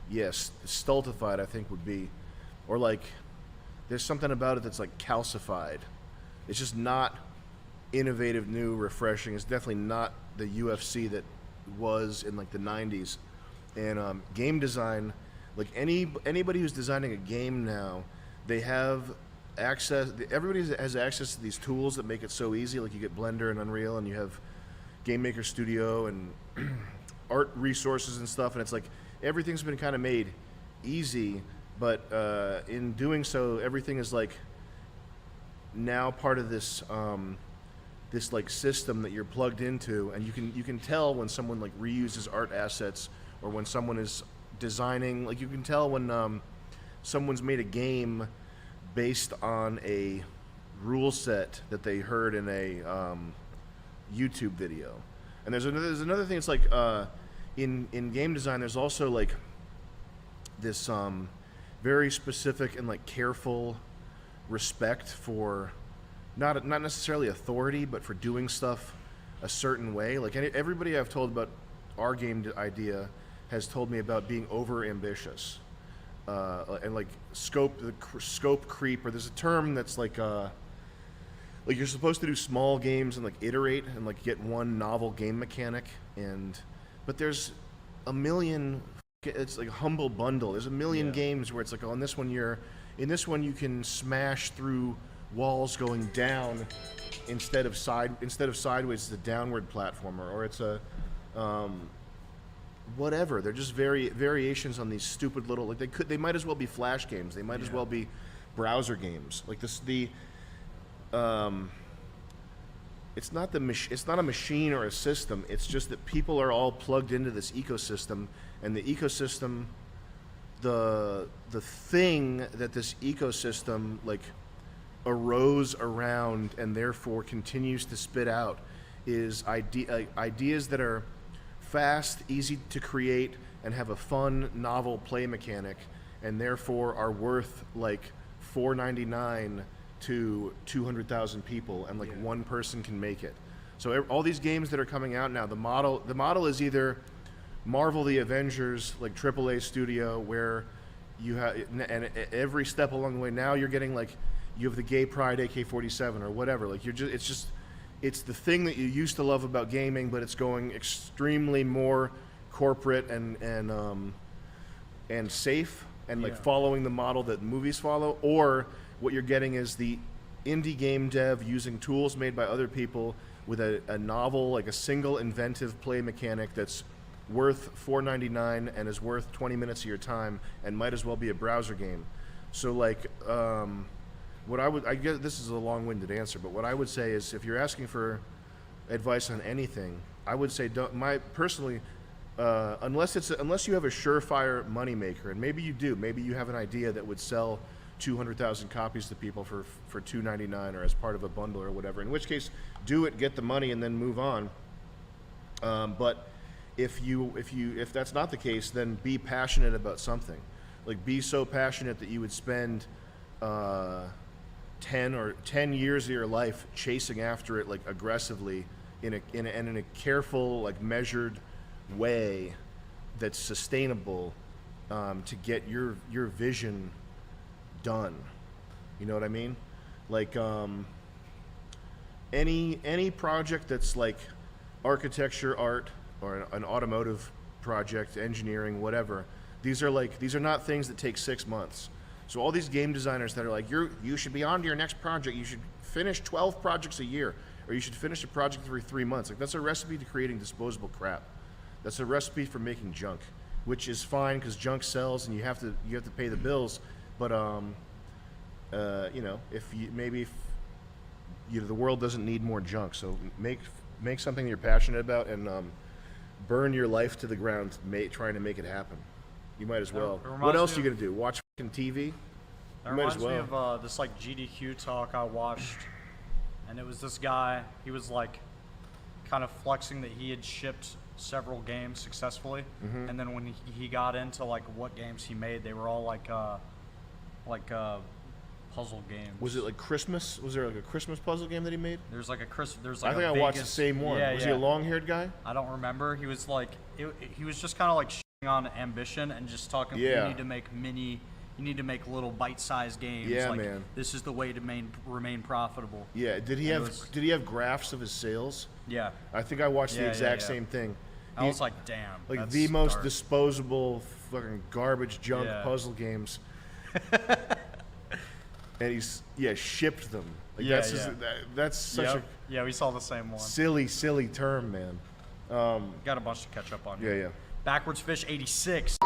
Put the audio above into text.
Yes, stultified I think would be, or like there's something about it that's like calcified. It's just not innovative, new, refreshing. It's definitely not the UFC that was in like the 90s. And game design, like anybody who's designing a game now, they have access. Everybody has access to these tools that make it so easy. Like you get Blender and Unreal, and you have Game Maker Studio and art resources and stuff. And it's like everything's been kind of made easy, but in doing so, everything is like now part of this this like system that you're plugged into, and you can tell when someone like reuses art assets, or when someone is designing. Like you can tell when someone's made a game based on a rule set that they heard in a YouTube video. And there's another thing. It's like in game design, there's also like this very specific and like careful respect for not necessarily authority, but for doing stuff a certain way. Like everybody I've told about our game idea has told me about being over ambitious and like scope creep, or there's a term that's like you're supposed to do small games and like iterate and like get one novel game mechanic, but there's a million. It's like a humble bundle. There's a million games where it's like, oh, in this one you can smash through walls going down instead of sideways. It's a downward platformer, or it's a whatever. They're just variations on these stupid little, like they might as well be flash games. They might as well be browser games. Like this it's not a machine or a system. It's just that people are all plugged into this ecosystem, and the ecosystem, the thing that this ecosystem like arose around and therefore continues to spit out is ideas that are fast, easy to create, and have a fun, novel play mechanic, and therefore are worth like $4.99 to 200,000 people, and like one person can make it. So all these games that are coming out now, the model is either Marvel the Avengers, like AAA studio, where you have, and every step along the way now you're getting like, you have the Gay Pride AK-47 or whatever. Like it's the thing that you used to love about gaming, but it's going extremely more corporate and safe, and like following the model that movies follow. Or what you're getting is the indie game dev using tools made by other people with a novel, like a single inventive play mechanic that's worth $4.99 and is worth 20 minutes of your time and might as well be a browser game. So like, I guess this is a long-winded answer, but what I would say is, if you're asking for advice on anything, I would say personally, unless you have a surefire moneymaker, and maybe you do, maybe you have an idea that would sell 200,000 copies to people for $2.99 or as part of a bundle or whatever, in which case do it, get the money, and then move on. But if that's not the case, then be passionate about something. Like be so passionate that you would spend 10 years of your life chasing after it like aggressively in a careful, like measured way that's sustainable, to get your vision done. You know what I mean? Like any project that's like architecture, art, or an automotive project, engineering, whatever, these are not things that take 6 months. So all these game designers that are like, you should be on to your next project, you should finish 12 projects a year, or you should finish a project every 3 months. Like, that's a recipe to creating disposable crap. That's a recipe for making junk, which is fine because junk sells and you have to pay the bills. But you know, if the world doesn't need more junk, so make something you're passionate about, and burn your life to the ground trying to make it happen. You might as well. What else are you gonna do? Watch fucking TV? That reminds me of this like GDQ talk I watched, and it was this guy. He was like kind of flexing that he had shipped several games successfully, and then when he got into like what games he made, they were all like puzzle games. Was it like Christmas? Was there like a Christmas puzzle game that he made? There's like I think I watched the same one. Was he a long-haired guy? I don't remember. He was like, he was just kind of like on ambition and just talking. Yeah. You need to make you need to make little bite-sized games. Yeah, like, man. This is the way to remain profitable. Yeah. Did he have graphs of his sales? Yeah. I think I watched the Yeah, exact yeah. same thing. I was like, damn. Like that's the most dark. disposable fucking garbage junk Yeah. puzzle games. And he's shipped them. Like Yeah, that's just, that's such Yep. Yeah, we saw the same one. a silly term, man. Got a bunch to catch up on. Yeah, yeah. Backwards Fish 86.